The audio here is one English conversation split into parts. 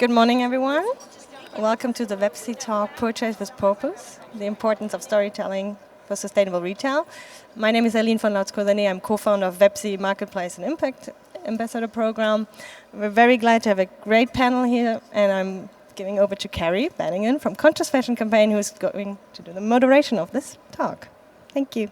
Good morning, everyone. Welcome to the Vepsi Talk, Purchase with Purpose, the importance of storytelling for sustainable retail. My name is Aline van Louts-Courdenay. I'm co-founder of Vepsi Marketplace and Impact Ambassador Program. We're very glad to have a great panel here, and I'm giving over to Kerry Bannigan from Conscious Fashion Campaign, who's going to do the moderation of this talk. Thank you.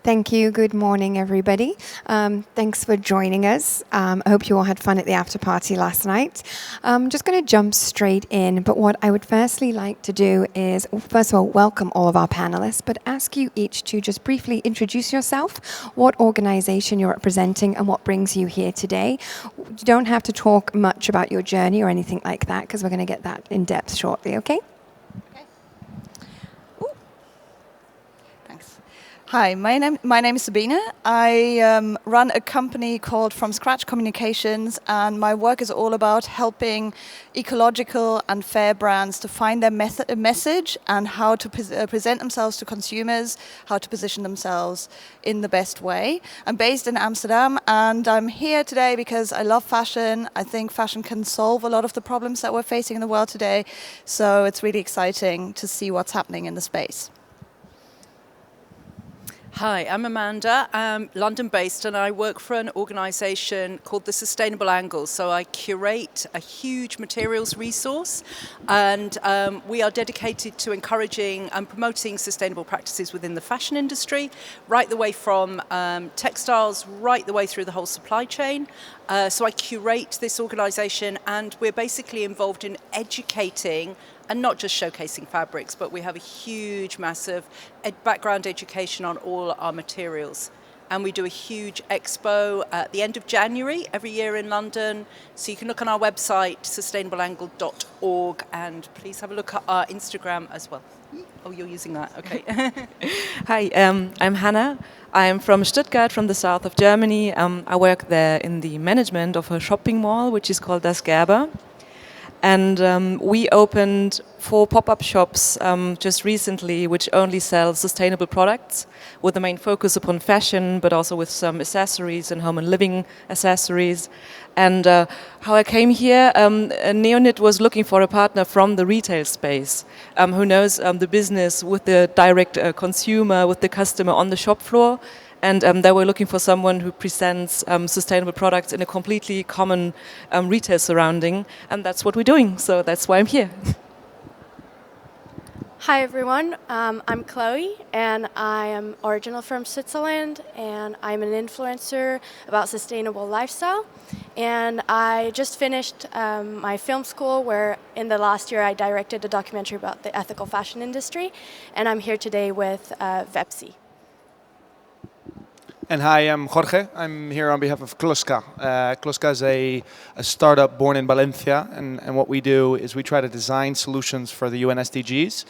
Thank you. Good morning, everybody. Thanks for joining us. I hope you all had fun at the after party last night. I'm just going to jump straight in, but what I would firstly like to do is, first of all, welcome all of our panelists, but ask you each to just briefly introduce yourself, what organization you're representing, and what brings you here today. You don't have to talk much about your journey or anything like that, because we're going to get that in depth shortly, okay? Hi, my name is Sabine. I run a company called From Scratch Communications, and my work is all about helping ecological and fair brands to find their message and how to present themselves to consumers, how to position themselves in the best way. I'm based in Amsterdam, and I'm here today because I love fashion. I think fashion can solve a lot of the problems that we're facing in the world today, so it's really exciting to see what's happening in the space. Hi, I'm Amanda. I'm London-based, and I work for an organisation called the Sustainable Angle. So I curate a huge materials resource, and we are dedicated to encouraging and promoting sustainable practices within the fashion industry, right the way from textiles, right the way through the whole supply chain. So I curate this organisation, and we're basically involved in educating and not just showcasing fabrics, but we have a huge, massive background education on all our materials. And we do a huge expo at the end of January every year in London. So you can look on our website, sustainableangle.org, and please have a look at our Instagram as well. Oh, you're using that, okay. Hi, I'm Hannah. I'm from Stuttgart, from the south of Germany. I work there in the management of a shopping mall, which is called das GERBER. And we opened 4 pop-up shops just recently, which only sell sustainable products, with the main focus upon fashion, but also with some accessories and home and living accessories. And how I came here, Neonyt was looking for a partner from the retail space, who knows the business with the direct consumer, with the customer on the shop floor. And they were looking for someone who presents sustainable products in a completely common retail surrounding. And that's what we're doing. So that's why I'm here. Hi, everyone. I'm Chloe, and I am original from Switzerland, and I'm an influencer about sustainable lifestyle. And I just finished my film school, where in the last year I directed a documentary about the ethical fashion industry. And I'm here today with Vepsi. And hi, I'm Jorge. I'm here on behalf of Closca. Closca is a startup born in Valencia, and what we do is we try to design solutions for the UN SDGs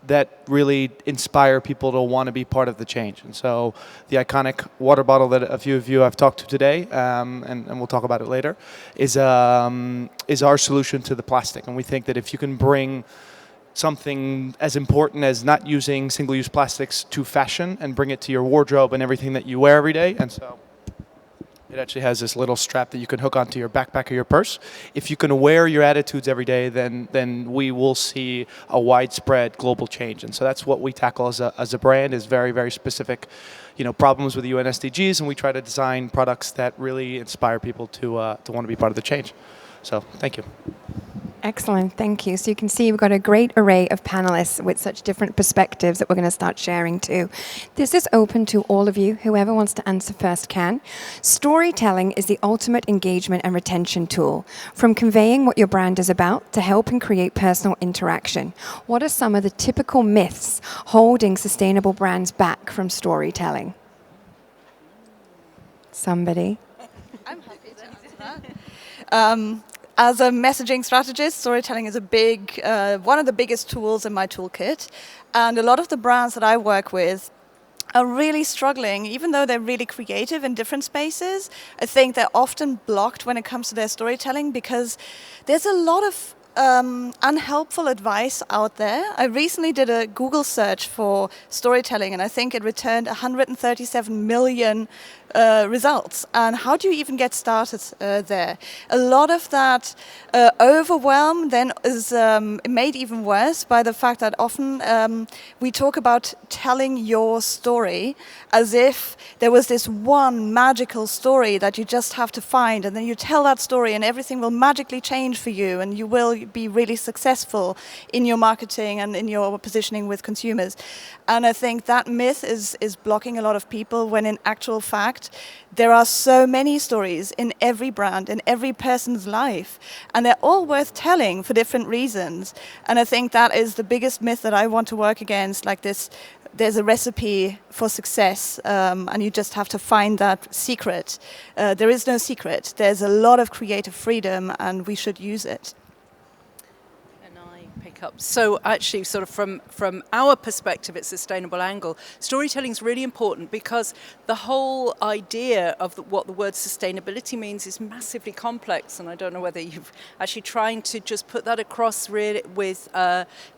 that really inspire people to want to be part of the change. And so the iconic water bottle that a few of you have talked to today, and we'll talk about it later, is our solution to the plastic. And we think that if you can bring something as important as not using single-use plastics to fashion and bring it to your wardrobe and everything that you wear every day. And so it actually has this little strap that you can hook onto your backpack or your purse. If you can wear your attitudes every day, then we will see a widespread global change. And so that's what we tackle as a brand, is very, very specific, problems with the UN SDGs, and we try to design products that really inspire people to want to be part of the change. So thank you. Excellent, thank you. So you can see we've got a great array of panelists with such different perspectives that we're going to start sharing too. This is open to all of you. Whoever wants to answer first can. Storytelling is the ultimate engagement and retention tool, from conveying what your brand is about to helping create personal interaction. What are some of the typical myths holding sustainable brands back from storytelling? Somebody? I'm happy to answer that. As a messaging strategist, storytelling is one of the biggest tools in my toolkit. And a lot of the brands that I work with are really struggling, even though they're really creative in different spaces. I think they're often blocked when it comes to their storytelling because there's a lot of unhelpful advice out there. I recently did a Google search for storytelling, and I think it returned 137 million results. And how do you even get started there? A lot of that overwhelm then is made even worse by the fact that often we talk about telling your story as if there was this one magical story that you just have to find, and then you tell that story and everything will magically change for you and you will be really successful in your marketing and in your positioning with consumers. And I think that myth is blocking a lot of people, when in actual fact there are so many stories in every brand, in every person's life, and they're all worth telling for different reasons. And I think that is the biggest myth that I want to work against, like this. There's a recipe for success, and you just have to find that secret. There is no secret. There's a lot of creative freedom, and we should use it. Up. So actually, sort of from our perspective at Sustainable Angle, storytelling is really important because the whole idea of what the word sustainability means is massively complex, and I don't know whether you've actually trying to just put that across really with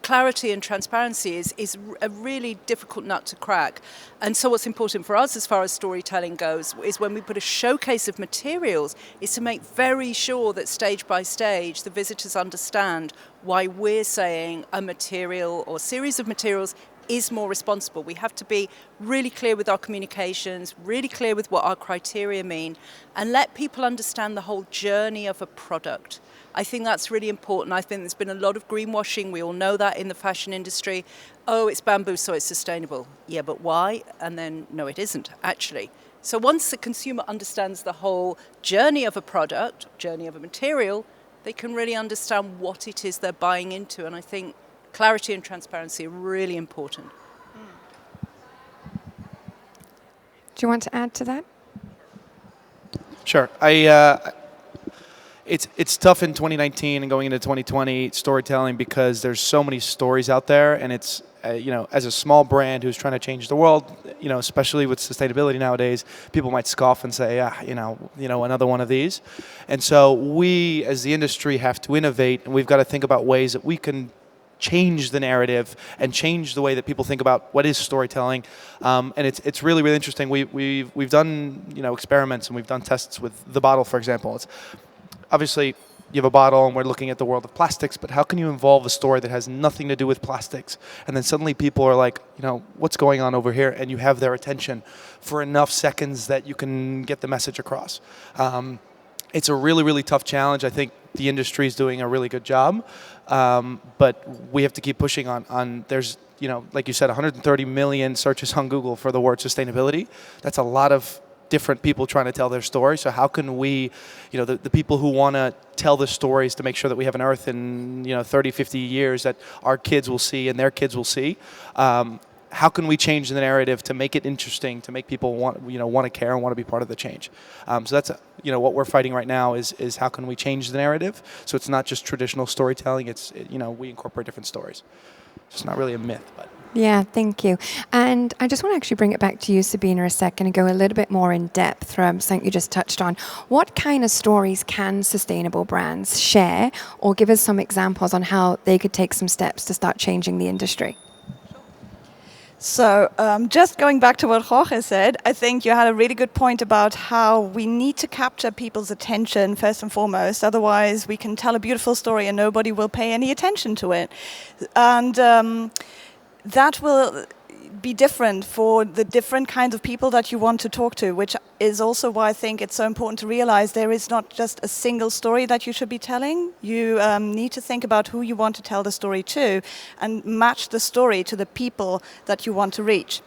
clarity and transparency is a really difficult nut to crack. And so what's important for us as far as storytelling goes is when we put a showcase of materials is to make very sure that stage by stage the visitors understand why we're saying a material or series of materials is more responsible. We have to be really clear with our communications, really clear with what our criteria mean, and let people understand the whole journey of a product. I think that's really important. I think there's been a lot of greenwashing. We all know that in the fashion industry. Oh, it's bamboo, so it's sustainable. Yeah, but why? And then, no, it isn't, actually. So once the consumer understands the whole journey of a product, journey of a material, they can really understand what it is they're buying into. And I think clarity and transparency are really important. Do you want to add to that? Sure. It's tough in 2019 and going into 2020 storytelling because there's so many stories out there, and it's as a small brand who's trying to change the world, especially with sustainability nowadays, people might scoff and say, another one of these. And so we, as the industry, have to innovate, and we've got to think about ways that we can change the narrative and change the way that people think about what is storytelling. And it's really, really interesting. We've done experiments, and we've done tests with the bottle, for example. It's obviously, you have a bottle and we're looking at the world of plastics, but how can you involve a story that has nothing to do with plastics? And then suddenly people are like, what's going on over here? And you have their attention for enough seconds that you can get the message across. It's a really, really tough challenge. I think the industry is doing a really good job, but we have to keep pushing on there's, like you said, 130 million searches on Google for the word sustainability. That's a lot of different people trying to tell their story. So how can we, the people who want to tell the stories to make sure that we have an earth in 30, 50 years that our kids will see and their kids will see, how can we change the narrative to make it interesting, to make people want to care and want to be part of the change? So that's what we're fighting right now is how can we change the narrative so it's not just traditional storytelling. It's we incorporate different stories. It's not really a myth, but. Yeah, thank you. And I just want to actually bring it back to you, Sabine, a second and go a little bit more in depth from something you just touched on. What kind of stories can sustainable brands share, or give us some examples on how they could take some steps to start changing the industry? So just going back to what Jorge said, I think you had a really good point about how we need to capture people's attention first and foremost. Otherwise, we can tell a beautiful story and nobody will pay any attention to it. And that will be different for the different kinds of people that you want to talk to, which is also why I think it's so important to realize there is not just a single story that you should be telling. You need to think about who you want to tell the story to and match the story to the people that you want to reach.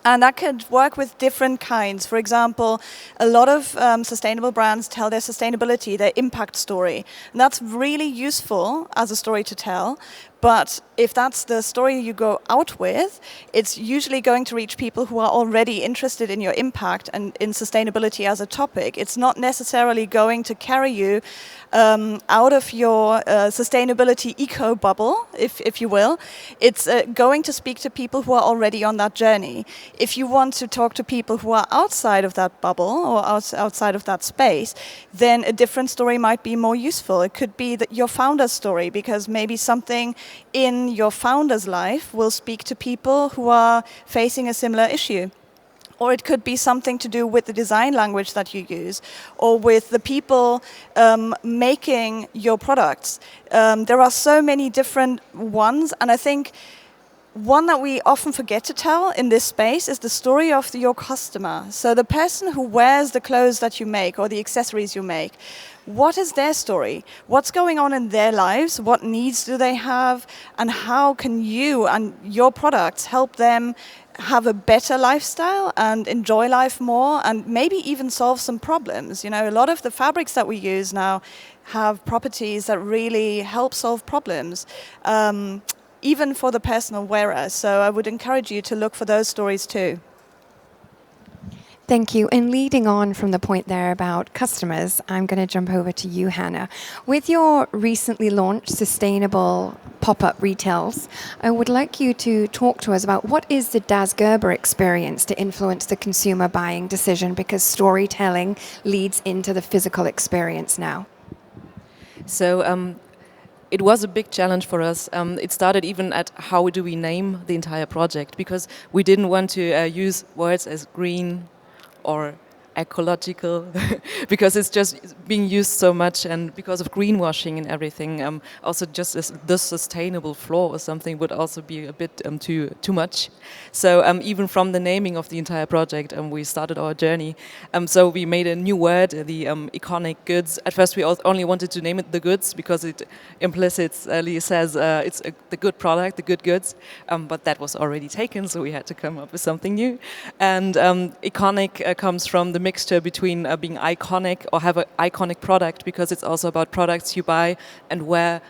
And that could work with different kinds. For example, a lot of sustainable brands tell their sustainability, their impact story. And that's really useful as a story to tell. But if that's the story you go out with, it's usually going to reach people who are already interested in your impact and in sustainability as a topic. It's not necessarily going to carry you out of your sustainability eco bubble, if you will. It's going to speak to people who are already on that journey. If you want to talk to people who are outside of that bubble or outside of that space, then a different story might be more useful. It could be that your founder's story, because maybe something in your founder's life will speak to people who are facing a similar issue. Or it could be something to do with the design language that you use, or with the people making your products. There are so many different ones, and I think one that we often forget to tell in this space is the story of your customer. So the person who wears the clothes that you make or the accessories you make, what is their story? What's going on in their lives? What needs do they have? And how can you and your products help them have a better lifestyle and enjoy life more, and maybe even solve some problems? You know, a lot of the fabrics that we use now have properties that really help solve problems, even for the personal wearer. So I would encourage you to look for those stories too. Thank you. And leading on from the point there about customers, I'm going to jump over to you, Hannah. With your recently launched sustainable pop-up retails, I would like you to talk to us about what is the Das Gerber experience to influence the consumer buying decision, because storytelling leads into the physical experience now. So it was a big challenge for us. It started even at how do we name the entire project, because we didn't want to use words as green or ecological, because it's just being used so much, and because of greenwashing and everything. Also, just as the sustainable floor or something would also be a bit too much. So even from the naming of the entire project, we started our journey. So we made a new word, the iconic goods. At first, we only wanted to name it the goods because it implicitly says it's the good product, the good goods. But that was already taken, so we had to come up with something new. And iconic comes from the mixture between being iconic or have an iconic product, because it's also about products you buy and wear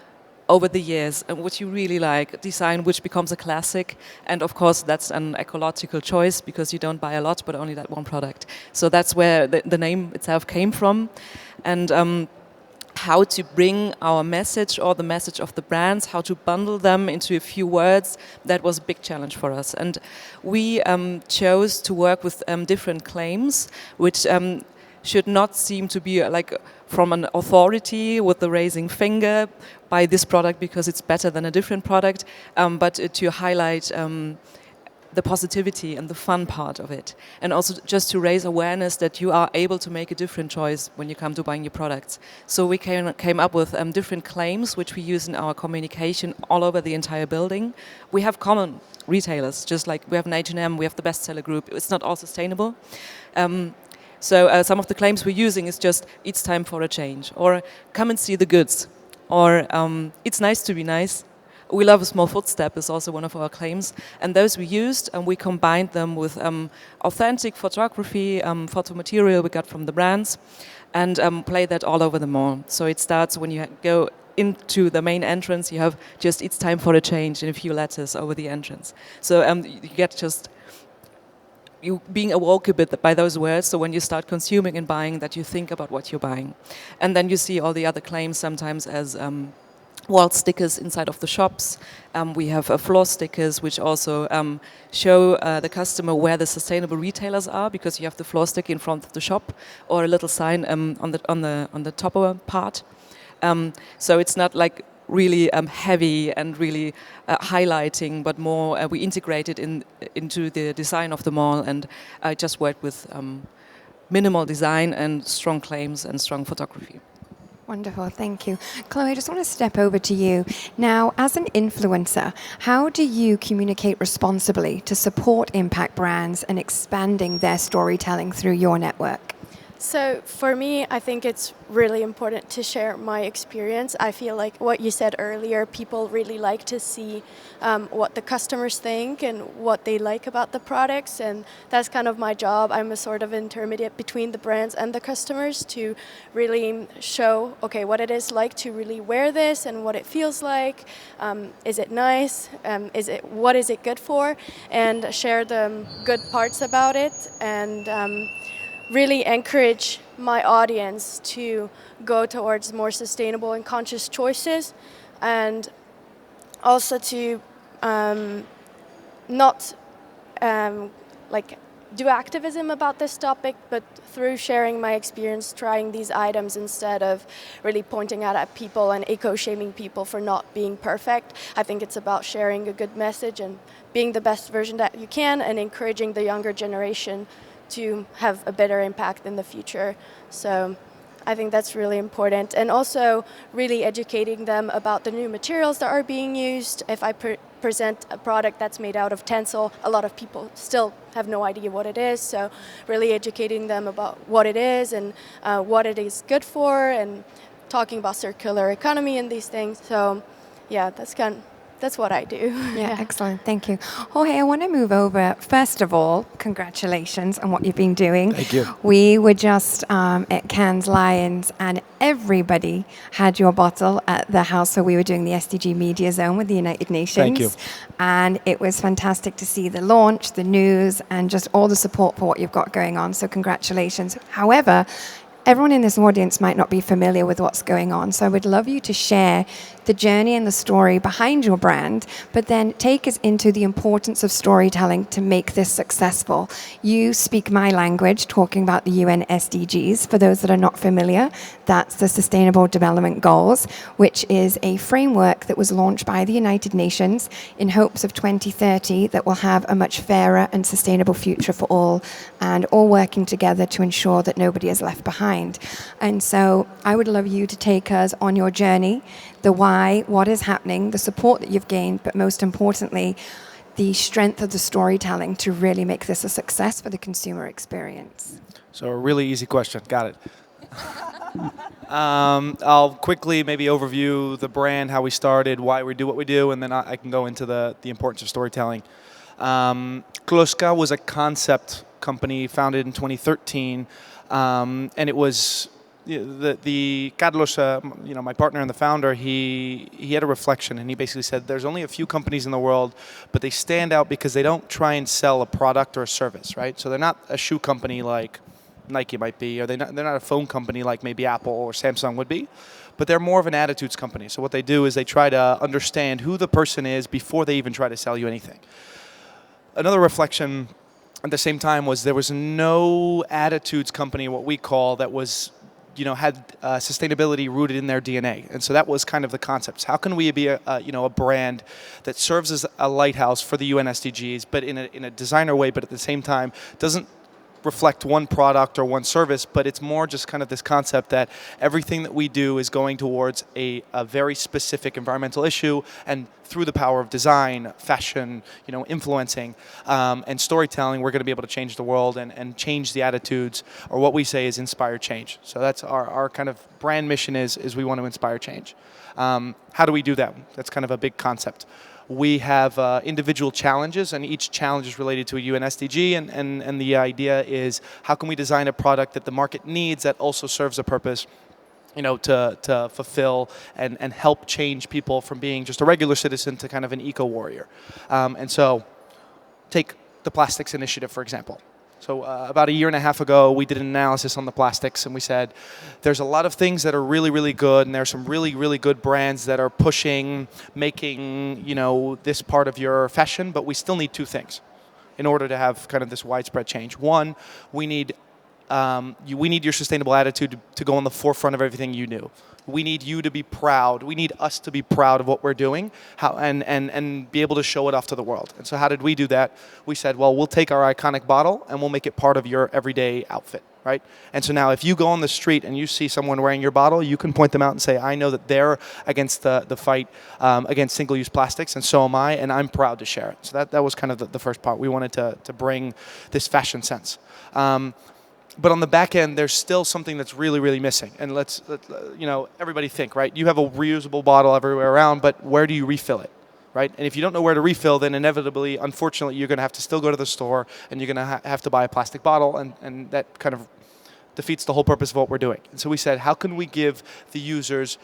over the years and what you really like, design which becomes a classic. And of course that's an ecological choice, because you don't buy a lot but only that one product. So that's where the name itself came from. And how to bring our message or the message of the brands, how to bundle them into a few words, that was a big challenge for us. And we chose to work with different claims, which should not seem to be like from an authority with the raising finger, buy this product because it's better than a different product, but to highlight the positivity and the fun part of it. And also just to raise awareness that you are able to make a different choice when you come to buying your products. So we came up with different claims which we use in our communication all over the entire building. We have common retailers, just like we have an H&M, we have the bestseller group. It's not all sustainable. So some of the claims we're using is just, it's time for a change, or come and see the goods, or it's nice to be nice. We love a small footstep is also one of our claims. And those we used, and we combined them with authentic photography, photo material we got from the brands, and play that all over the mall. So it starts when you go into the main entrance, you have just, it's time for a change, in a few letters over the entrance. So you get just, you being awoke a bit by those words, so when you start consuming and buying, that you think about what you're buying. And then you see all the other claims sometimes as wall stickers inside of the shops. We have floor stickers which also show the customer where the sustainable retailers are, because you have the floor sticker in front of the shop, or a little sign on the topper part. So it's not like really heavy and really highlighting, but more we integrate it into the design of the mall, and I just worked with minimal design and strong claims and strong photography. Wonderful, thank you. Chloe, I just want to step over to you. Now, as an influencer, how do you communicate responsibly to support impact brands and expanding their storytelling through your network? So for me, I think it's really important to share my experience. I feel like what you said earlier, people really like to see what the customers think and what they like about the products, and that's kind of my job. I'm a sort of intermediate between the brands and the customers to really show, okay, what it is like to really wear this and what it feels like. Is it nice? What is it good for? And share the good parts about it, and really encourage my audience to go towards more sustainable and conscious choices, and also to not like do activism about this topic, but through sharing my experience trying these items instead of really pointing out at people and eco-shaming people for not being perfect. I think it's about sharing a good message and being the best version that you can, and encouraging the younger generation to have a better impact in the future. So I think that's really important. And also really educating them about the new materials that are being used. If I present a product that's made out of tencel, a lot of people still have no idea what it is. So really educating them about what it is and what it is good for, and talking about circular economy and these things. So yeah, that's what I do. Yeah, excellent. Thank you. Jorge, I want to move over. First of all, congratulations on what you've been doing. Thank you. We were just at Cannes Lions, and everybody had your bottle at the house. So we were doing the SDG Media Zone with the United Nations. Thank you. And it was fantastic to see the launch, the news, and just all the support for what you've got going on. So congratulations. However, everyone in this audience might not be familiar with what's going on, so I would love you to share the journey and the story behind your brand, but then take us into the importance of storytelling to make this successful. You speak my language, talking about the UN SDGs. For those that are not familiar, that's the Sustainable Development Goals, which is a framework that was launched by the United Nations in hopes of 2030 that will have a much fairer and sustainable future for all, and all working together to ensure that nobody is left behind. And so I would love you to take us on your journey, the why, what is happening, the support that you've gained, but most importantly, the strength of the storytelling to really make this a success for the consumer experience. So a really easy question. Got it. I'll quickly maybe overview the brand, how we started, why we do what we do, and then I can go into the importance of storytelling. Closca was a concept company founded in 2013, and it was the Carlos, my partner and the founder. He had a reflection, and he basically said, "There's only a few companies in the world, but they stand out because they don't try and sell a product or a service, right? So they're not a shoe company like Nike might be, or they're not a phone company like maybe Apple or Samsung would be, but they're more of an attitudes company. So what they do is they try to understand who the person is before they even try to sell you anything." Another reflection at the same time was there was no attitudes company, what we call, that was had sustainability rooted in their DNA. And so that was kind of the concept. How can we be a brand that serves as a lighthouse for the UN SDGs, but in a designer way, but at the same time doesn't reflect one product or one service, but it's more just kind of this concept that everything that we do is going towards a very specific environmental issue, and through the power of design, fashion, influencing, and storytelling, we're going to be able to change the world and change the attitudes, or what we say is inspire change. So that's our kind of brand mission is we want to inspire change. How do we do that? That's kind of a big concept. We have individual challenges, and each challenge is related to a UN SDG, and the idea is how can we design a product that the market needs that also serves a purpose, to fulfill and help change people from being just a regular citizen to kind of an eco-warrior. And so take the plastics initiative, for example. So about a year and a half ago, we did an analysis on the plastics, and we said there's a lot of things that are really, really good, and there's some really, really good brands that are making this part of your fashion, but we still need two things in order to have kind of this widespread change. One, we need your sustainable attitude to go on the forefront of everything you do. We need you to be proud. We need us to be proud of what we're doing, and be able to show it off to the world. And so how did we do that? We said, well, we'll take our iconic bottle and we'll make it part of your everyday outfit, right? And so now if you go on the street and you see someone wearing your bottle, you can point them out and say, I know that they're against the fight against single-use plastics, and so am I, and I'm proud to share it. So that was kind of the first part. We wanted to bring this fashion sense. But on the back end, there's still something that's really, really missing. And let's everybody think, right? You have a reusable bottle everywhere around, but where do you refill it, right? And if you don't know where to refill, then inevitably, unfortunately, you're going to have to still go to the store, and you're going to have to buy a plastic bottle, and that kind of defeats the whole purpose of what we're doing. And so we said, how can we give the users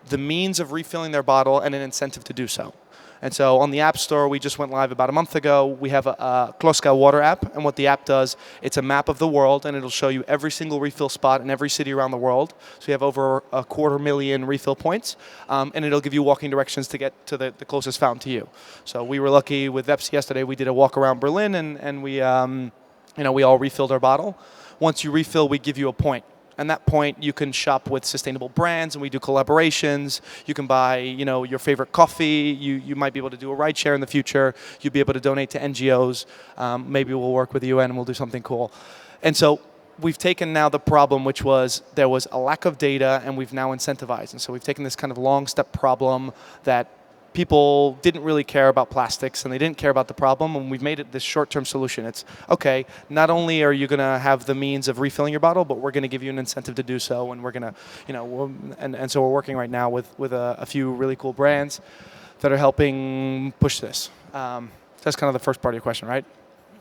the means of refilling their bottle and an incentive to do so? And so on the App Store, we just went live about a month ago. We have a Closca water app, and what the app does, it's a map of the world, and it'll show you every single refill spot in every city around the world. So you have over 250,000 refill points, and it'll give you walking directions to get to the closest fountain to you. So we were lucky with Vepsi yesterday. We did a walk around Berlin, and we all refilled our bottle. Once you refill, we give you a point. And that point, you can shop with sustainable brands, and we do collaborations. You can buy, your favorite coffee. You might be able to do a ride share in the future. You'll be able to donate to NGOs. Maybe we'll work with the UN and we'll do something cool. And so we've taken now the problem, which was there was a lack of data, and we've now incentivized. And so we've taken this kind of long step problem that people didn't really care about plastics, and they didn't care about the problem, and we've made it this short-term solution. It's, okay, not only are you going to have the means of refilling your bottle, but we're going to give you an incentive to do so, and we're going to, and so we're working right now with a few really cool brands that are helping push this. That's kind of the first part of your question, right?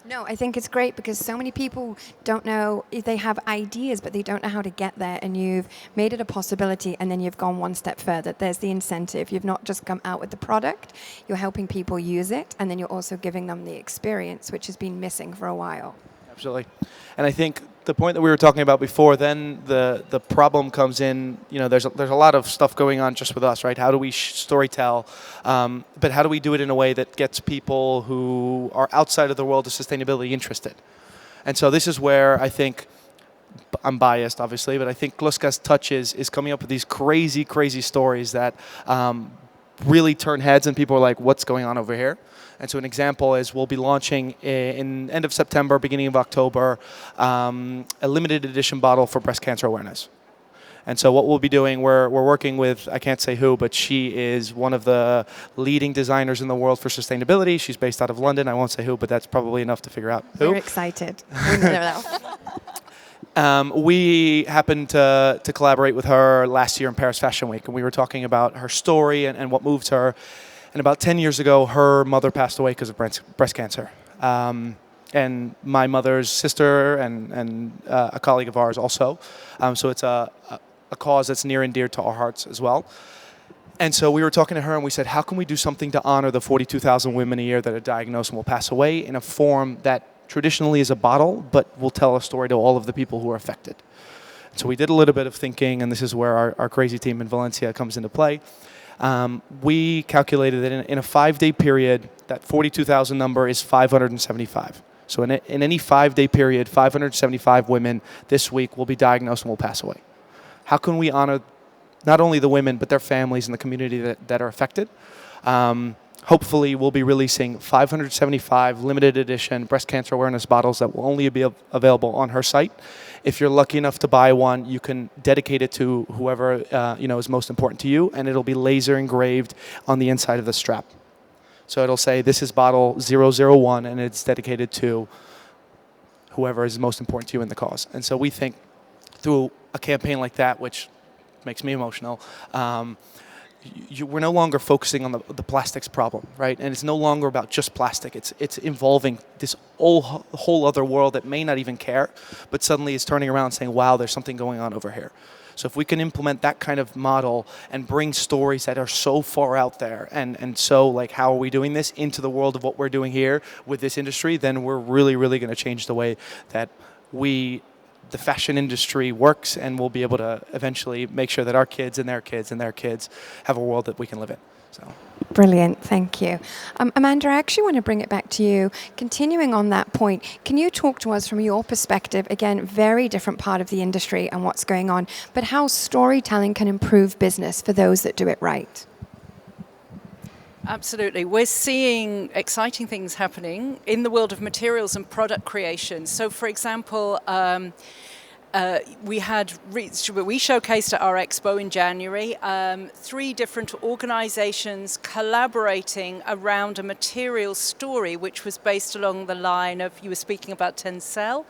No, I think it's great because so many people don't know if they have ideas, but they don't know how to get there. And you've made it a possibility, and then you've gone one step further. There's the incentive. You've not just come out with the product, you're helping people use it, and then you're also giving them the experience, which has been missing for a while. Absolutely. And I think the point that we were talking about before, then the problem comes in, there's a lot of stuff going on just with us, right? How do we storytell? But how do we do it in a way that gets people who are outside of the world of sustainability interested? And so this is where I think, I'm biased obviously, but I think Closca's touch is coming up with these crazy, crazy stories that really turn heads, and people are like, what's going on over here? And so an example is we'll be launching in end of September, beginning of October, a limited edition bottle for breast cancer awareness. And so what we'll be doing, we're working with, I can't say who, but she is one of the leading designers in the world for sustainability. She's based out of London. I won't say who, but that's probably enough to figure out who. We're excited. We know that. We happened to collaborate with her last year in Paris Fashion Week, and we were talking about her story and what moved her. And about 10 years ago, her mother passed away because of breast cancer. And my mother's sister and a colleague of ours also. So it's a cause that's near and dear to our hearts as well. And so we were talking to her, and we said, how can we do something to honor the 42,000 women a year that are diagnosed and will pass away in a form that traditionally is a bottle, but will tell a story to all of the people who are affected? So we did a little bit of thinking, and this is where our crazy team in Valencia comes into play. We calculated that in a 5-day period, that 42,000 number is 575. So in any 5-day period, 575 women this week will be diagnosed and will pass away. How can we honor not only the women, but their families and the community that are affected? Hopefully, we'll be releasing 575 limited edition breast cancer awareness bottles that will only be available on her site. If you're lucky enough to buy one, you can dedicate it to whoever is most important to you, and it'll be laser engraved on the inside of the strap. So it'll say, this is bottle 001, and it's dedicated to whoever is most important to you in the cause. And so we think through a campaign like that, which makes me emotional, we're no longer focusing on the plastics problem, right? And it's no longer about just plastic. It's involving this whole other world that may not even care, but suddenly is turning around and saying, wow, there's something going on over here. So if we can implement that kind of model and bring stories that are so far out there and so like, how are we doing this into the world of what we're doing here with this industry, then we're really, really going to change the way that the fashion industry works, and we'll be able to eventually make sure that our kids and their kids and their kids have a world that we can live in. So. Brilliant, thank you. Amanda, I actually want to bring it back to you. Continuing on that point, can you talk to us from your perspective, again, very different part of the industry and what's going on, but how storytelling can improve business for those that do it right? Absolutely. We're seeing exciting things happening in the world of materials and product creation. So, for example, we showcased at our expo in January 3 different organizations collaborating around a material story which was based along the line of, you were speaking about Tencel,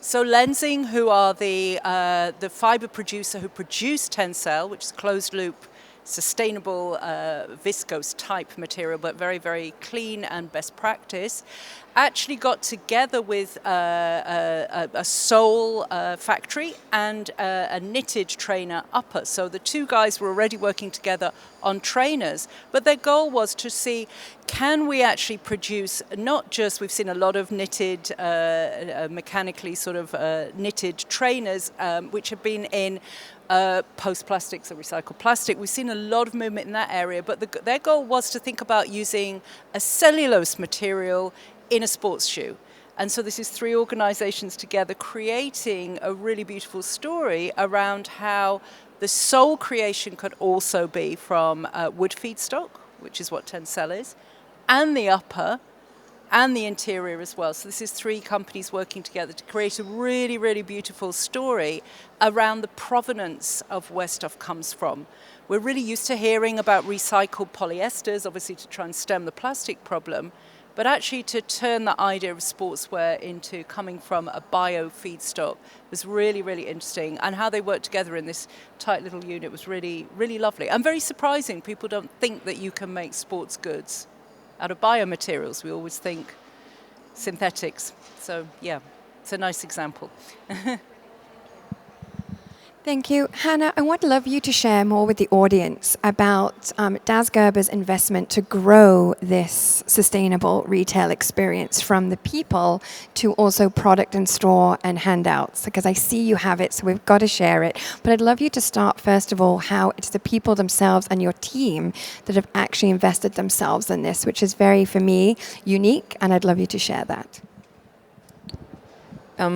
So Lenzing, who are the fiber producer who produced Tencel, which is a closed loop, sustainable viscose type material, but very, very clean and best practice, actually got together with a sole factory and a knitted trainer upper. So the two guys were already working together on trainers, but their goal was to see, can we actually produce not just, we've seen a lot of knitted, mechanically sort of knitted trainers, which have been in post-plastics or recycled plastic. We've seen a lot of movement in that area, but their goal was to think about using a cellulose material in a sports shoe. And so this is three organizations together creating a really beautiful story around how the sole creation could also be from wood feedstock, which is what Tencel is, and the upper, and the interior as well. So this is three companies working together to create a really, really beautiful story around the provenance of where stuff comes from. We're really used to hearing about recycled polyesters, obviously to try and stem the plastic problem, but actually to turn the idea of sportswear into coming from a bio feedstock was really, really interesting. And how they worked together in this tight little unit was really, really lovely. And very surprising. People don't think that you can make sports goods out of biomaterials. We always think synthetics. So yeah, it's a nice example. Thank you. Hannah, I would love you to share more with the audience about Das Gerber's investment to grow this sustainable retail experience from the people to also product and store and handouts, because I see you have it, so we've got to share it. But I'd love you to start, first of all, how it's the people themselves and your team that have actually invested themselves in this, which is very, for me, unique, and I'd love you to share that.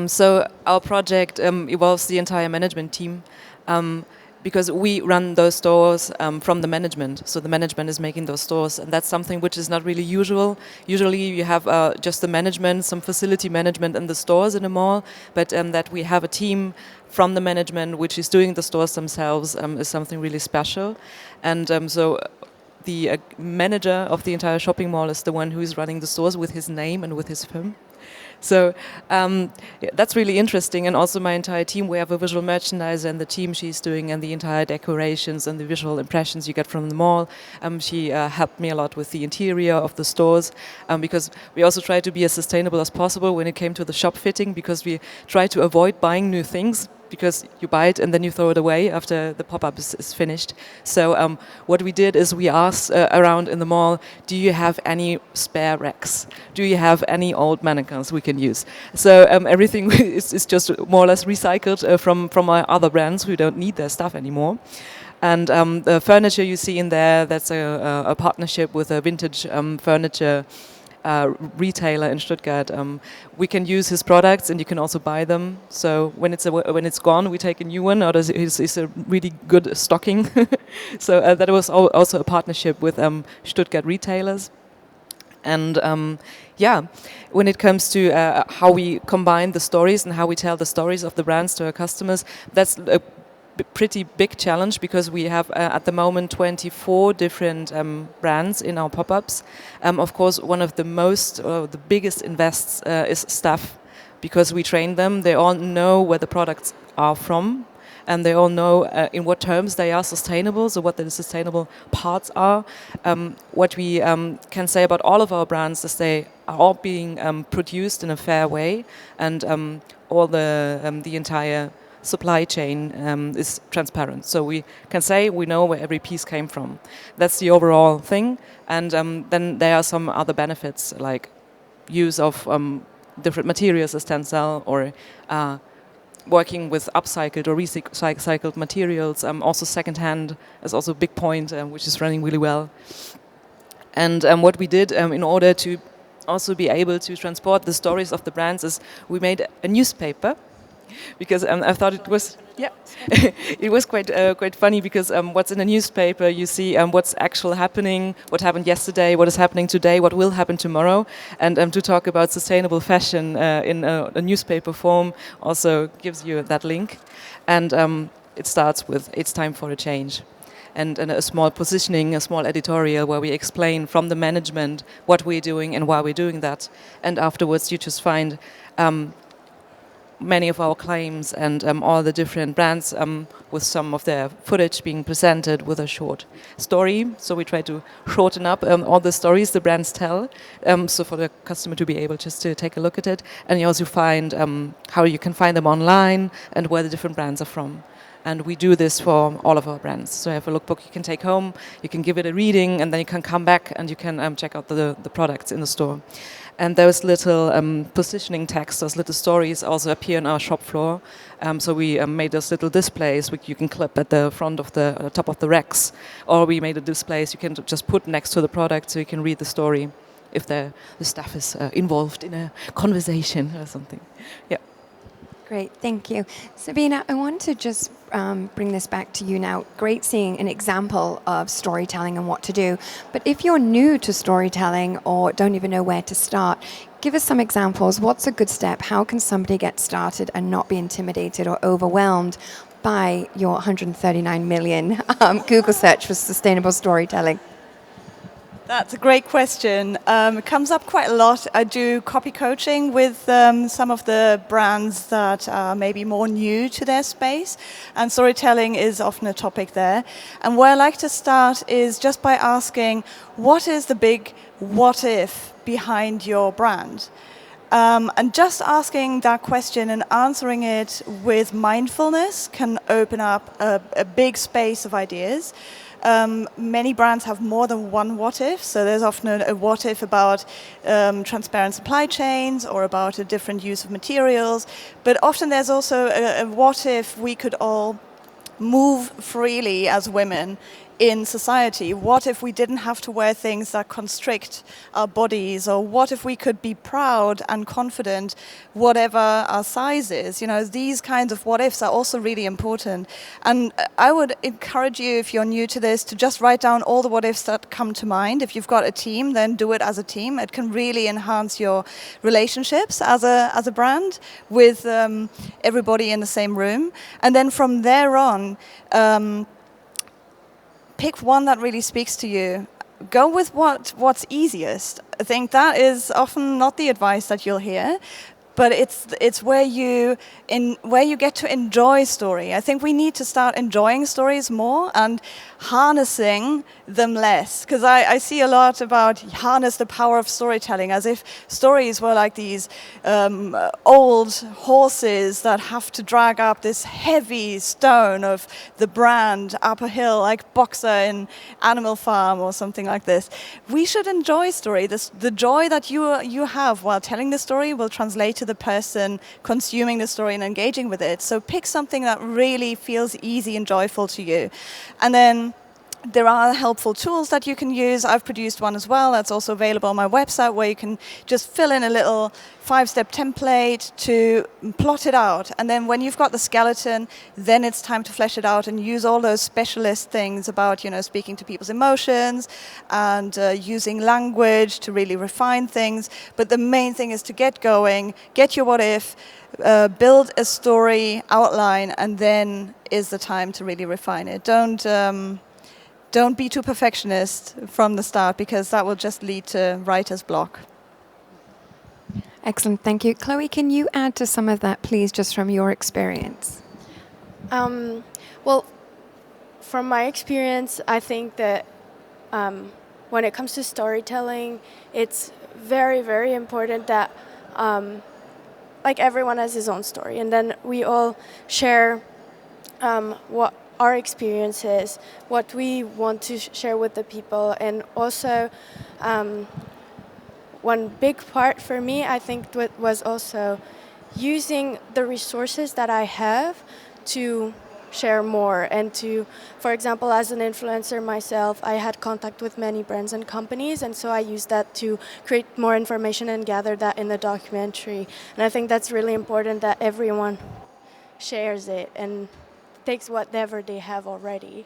So our project involves the entire management team because we run those stores from the management. So the management is making those stores, and that's something which is not really usual. Usually you have just the management, some facility management in the stores in a mall, but that we have a team from the management which is doing the stores themselves is something really special. And so the manager of the entire shopping mall is the one who is running the stores with his name and with his firm. So that's really interesting. And also my entire team, we have a visual merchandiser and the team she's doing and the entire decorations and the visual impressions you get from the mall. She helped me a lot with the interior of the stores because we also try to be as sustainable as possible when it came to the shop fitting, because we try to avoid buying new things, because you buy it and then you throw it away after the pop-up is finished. So what we did is we asked around in the mall, do you have any spare racks? Do you have any old mannequins we can use? So everything is just more or less recycled from our other brands who don't need their stuff anymore. And the furniture you see in there, that's a partnership with a vintage furniture retailer in Stuttgart. We can use his products and you can also buy them. So when it's gone, we take a new one, or it's a really good stocking. So that was also a partnership with Stuttgart retailers. And when it comes to how we combine the stories and how we tell the stories of the brands to our customers, that's a pretty big challenge, because we have at the moment 24 different brands in our pop-ups. Of course, one of the the biggest invests is staff, because we train them. They all know where the products are from, and they all know in what terms they are sustainable, so what the sustainable parts are. What we can say about all of our brands is they are all being produced in a fair way, and all the entire supply chain is transparent. So we can say we know where every piece came from. That's the overall thing. And then there are some other benefits, like use of different materials as Tencel, or working with upcycled or recycled materials. Also secondhand is also a big point, which is running really well. And what we did in order to also be able to transport the stories of the brands is we made a newspaper, because I thought it was it was quite funny, because what's in a newspaper, you see what's actually happening, what happened yesterday, what is happening today, what will happen tomorrow, and to talk about sustainable fashion in a newspaper form also gives you that link, and it starts with "It's time for a change." And a small positioning, a small editorial where we explain from the management what we're doing and why we're doing that, and afterwards you just find many of our claims and all the different brands with some of their footage being presented with a short story. So we try to shorten up all the stories the brands tell, so for the customer to be able just to take a look at it. And you also find how you can find them online and where the different brands are from. And we do this for all of our brands. So you have a lookbook you can take home, you can give it a reading, and then you can come back and you can check out the products in the store. And those little positioning text, those little stories also appear on our shop floor. So we made those little displays which you can clip at the front of the top of the racks. Or we made a displays you can just put next to the product so you can read the story if the staff is involved in a conversation or something. Yeah. Great, thank you. Sabine, I want to just bring this back to you now. Great seeing an example of storytelling and what to do. But if you're new to storytelling or don't even know where to start, give us some examples. What's a good step? How can somebody get started and not be intimidated or overwhelmed by your 139 million Google search for sustainable storytelling? That's a great question. It comes up quite a lot. I do copy coaching with some of the brands that are maybe more new to their space, and storytelling is often a topic there. And where I like to start is just by asking, what is the big what if behind your brand? And just asking that question and answering it with mindfulness can open up a big space of ideas. Many brands have more than one what if, so there's often a what if about transparent supply chains or about a different use of materials, but often there's also a what if we could all move freely as women in society? What if we didn't have to wear things that constrict our bodies? Or what if we could be proud and confident whatever our size is? You know, these kinds of what ifs are also really important. And I would encourage you, if you're new to this, to just write down all the what ifs that come to mind. If you've got a team, then do it as a team. It can really enhance your relationships as a brand with everybody in the same room. And then from there on, pick one that really speaks to you. Go with what's easiest. I think that is often not the advice that you'll hear, but it's where you get to enjoy story. I think we need to start enjoying stories more and harnessing them less, because I see a lot about harness the power of storytelling, as if stories were like these old horses that have to drag up this heavy stone of the brand up a hill, like Boxer in Animal Farm or something like this. We should enjoy story. The joy that you have while telling the story will translate to the person consuming the story and engaging with it. So pick something that really feels easy and joyful to you. And then there are helpful tools that you can use. I've produced one as well that's also available on my website, where you can just fill in a little 5-step template to plot it out. And then when you've got the skeleton, then it's time to flesh it out and use all those specialist things about, you know, speaking to people's emotions and using language to really refine things. But the main thing is to get going, get your what if, build a story outline, and then is the time to really refine it. Don't be too perfectionist from the start, because that will just lead to writer's block. Excellent, thank you. Chloe, can you add to some of that, please, just from your experience? Well, from my experience, I think that when it comes to storytelling, it's very, very important that like everyone has his own story, and then we all share what our experiences, what we want to share with the people. And also one big part for me, I think, was also using the resources that I have to share more and to, for example, as an influencer myself, I had contact with many brands and companies, and so I used that to create more information and gather that in the documentary. And I think that's really important, that everyone shares it and takes whatever they have already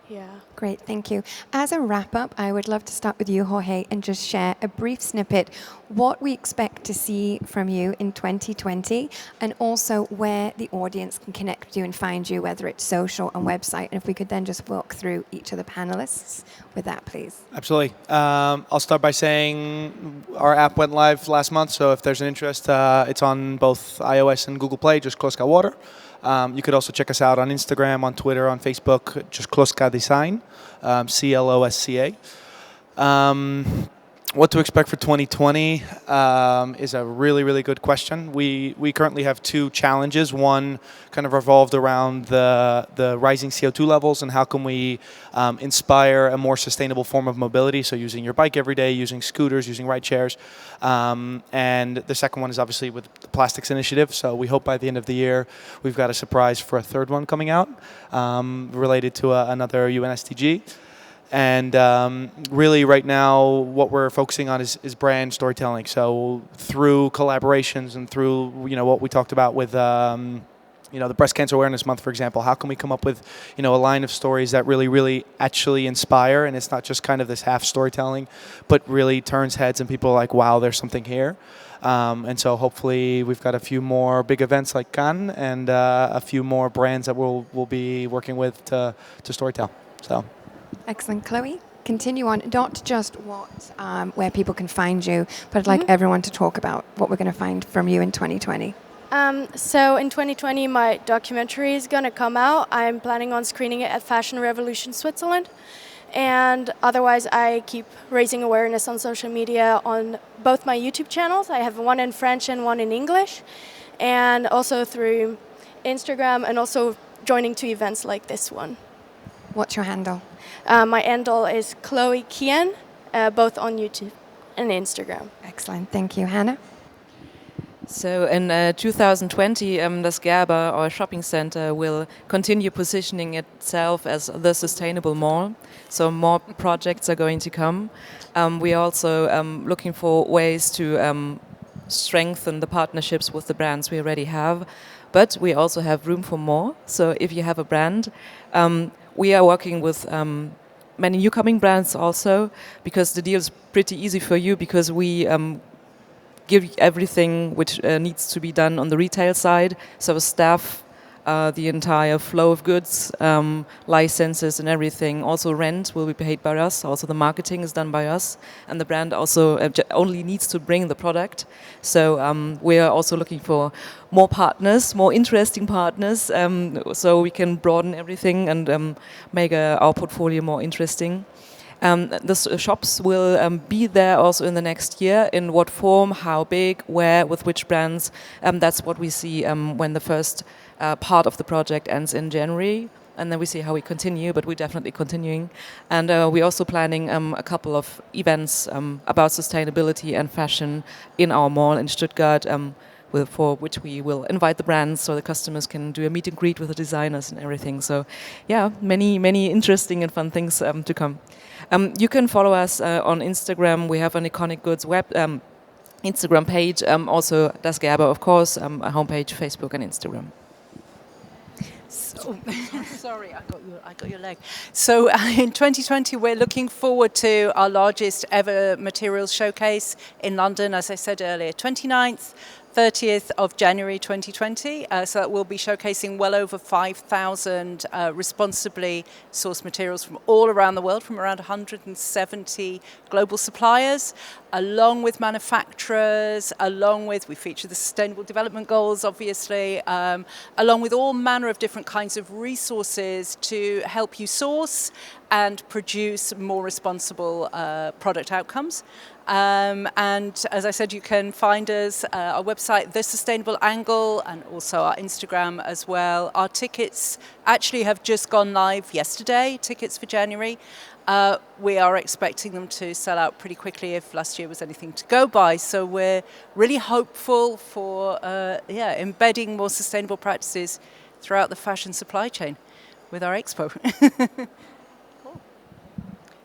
Yeah. Great, thank you. As a wrap-up, I would love to start with you, Jorge, and just share a brief snippet what we expect to see from you in 2020, and also where the audience can connect with you and find you, whether it's social and website. And if we could then just walk through each of the panelists with that, please. Absolutely. I'll start by saying our app went live last month, so if there's an interest, it's on both iOS and Google Play, just Closca Water. You could also check us out on Instagram, on Twitter, on Facebook, just Closca Design, CLOSCA. What to expect for 2020 is a really, really good question. We currently have two challenges. One kind of revolved around the rising CO2 levels and how can we inspire a more sustainable form of mobility, so using your bike every day, using scooters, using ride shares. And the second one is obviously with the plastics initiative. So we hope by the end of the year we've got a surprise for a third one coming out related to another UN SDG. And really right now what we're focusing on is brand storytelling. So through collaborations and through what we talked about with the Breast Cancer Awareness Month, for example, how can we come up with a line of stories that really, really actually inspire, and it's not just kind of this half storytelling, but really turns heads and people are like, wow, there's something here. And so hopefully we've got a few more big events like Cannes and a few more brands that we'll be working with to storytell. So. Excellent. Chloe, continue on, not just where people can find you, but I'd like everyone to talk about what we're going to find from you in 2020. So in 2020, my documentary is going to come out. I'm planning on screening it at Fashion Revolution Switzerland. And otherwise, I keep raising awareness on social media on both my YouTube channels. I have one in French and one in English. And also through Instagram, and also joining to events like this one. What's your handle? My handle is Chloe Kian, both on YouTube and Instagram. Excellent, thank you. Hannah? So in 2020, das GERBER, our shopping center, will continue positioning itself as the sustainable mall. So more projects are going to come. We are also looking for ways to strengthen the partnerships with the brands we already have. But we also have room for more. So if you have a brand, we are working with many new coming brands also, because the deal is pretty easy for you, because we give everything which needs to be done on the retail side. So staff, the entire flow of goods, licenses and everything. Also rent will be paid by us. Also the marketing is done by us. And the brand also only needs to bring the product. So we are also looking for more partners, more interesting partners, so we can broaden everything and make our portfolio more interesting. The shops will be there also in the next year. In what form, how big, where, with which brands, that's what we see when the first part of the project ends in January. And then we see how we continue, but we're definitely continuing. And we're also planning a couple of events about sustainability and fashion in our mall in Stuttgart, for which we will invite the brands so the customers can do a meet and greet with the designers and everything. So yeah, many interesting and fun things to come. You can follow us on Instagram. We have an Iconic Goods web Instagram page, also das GERBER, of course, a homepage, Facebook and Instagram. Oh, sorry, I got your leg. So in 2020, we're looking forward to our largest ever materials showcase in London, as I said earlier, 29th, 30th of January 2020. So that will be showcasing well over 5,000 responsibly sourced materials from all around the world, from around 170 global suppliers, along with manufacturers, we feature the Sustainable Development Goals, obviously, along with all manner of different kinds of resources to help you source and produce more responsible product outcomes. And as I said, you can find us, our website, The Sustainable Angle, and also our Instagram as well. Our tickets actually have just gone live yesterday, tickets for January. We are expecting them to sell out pretty quickly if last year was anything to go by. So we're really hopeful for embedding more sustainable practices throughout the fashion supply chain with our expo.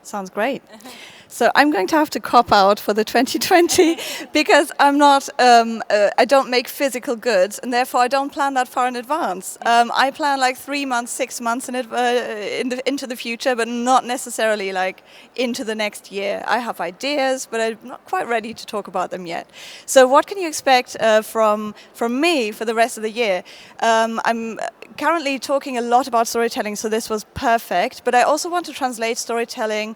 Sounds great. So I'm going to have to cop out for the 2020 because I'm not, I don't make physical goods, and therefore I don't plan that far in advance. I plan like 3 months, 6 months into the future, but not necessarily like into the next year. I have ideas, but I'm not quite ready to talk about them yet. So what can you expect from me for the rest of the year? I'm currently talking a lot about storytelling, so this was perfect, but I also want to translate storytelling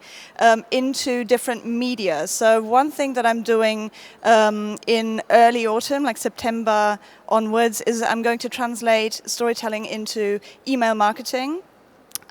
into different media. So one thing that I'm doing in early autumn, like September onwards, is I'm going to translate storytelling into email marketing,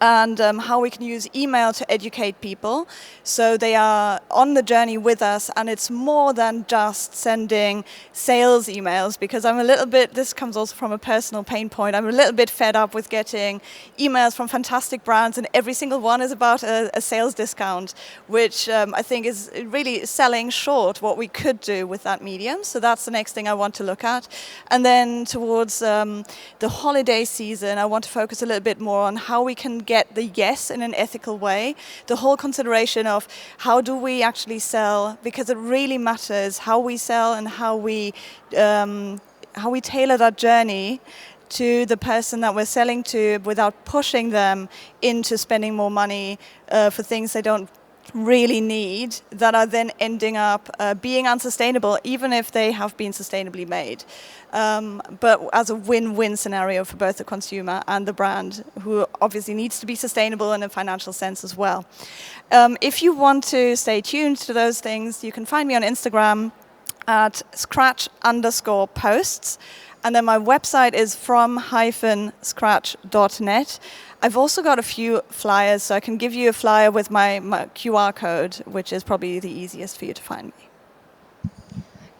and how we can use email to educate people so they are on the journey with us, and it's more than just sending sales emails, because I'm a little bit, this comes also from a personal pain point, I'm a little bit fed up with getting emails from fantastic brands and every single one is about a sales discount, which I think is really selling short what we could do with that medium. So that's the next thing I want to look at. And then towards the holiday season, I want to focus a little bit more on how we can get the yes in an ethical way. The whole consideration of how do we actually sell, because it really matters how we sell and how we tailor that journey to the person that we're selling to without pushing them into spending more money for things they don't really need, that are then ending up being unsustainable, even if they have been sustainably made. But as a win-win scenario for both the consumer and the brand, who obviously needs to be sustainable in a financial sense as well. If you want to stay tuned to those things, you can find me on Instagram at scratch_posts. And then my website is from-scratch.net. I've also got a few flyers, so I can give you a flyer with my QR code, which is probably the easiest for you to find me.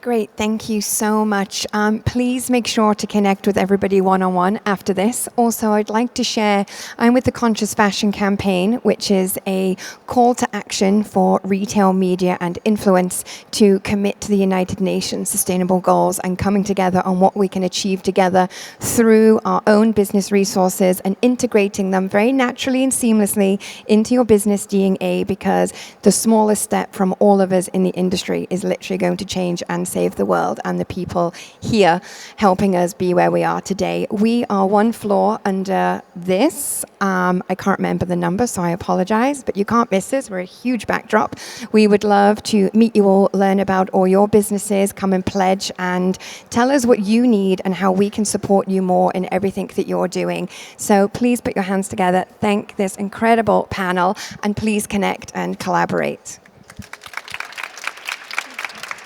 Great, thank you so much. Please make sure to connect with everybody one-on-one after this. Also, I'd like to share, I'm with the Conscious Fashion campaign, which is a call to action for retail media and influence to commit to the United Nations Sustainable Goals and coming together on what we can achieve together through our own business resources and integrating them very naturally and seamlessly into your business DNA, because the smallest step from all of us in the industry is literally going to change and save the world and the people here helping us be where we are today. We are one floor under this. I can't remember the number, so I apologize, but you can't miss us. We're a huge backdrop. We would love to meet you all, learn about all your businesses, come and pledge and tell us what you need and how we can support you more in everything that you're doing. So please put your hands together, thank this incredible panel, and please connect and collaborate.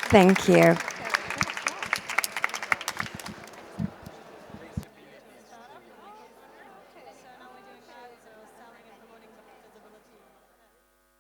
Thank you.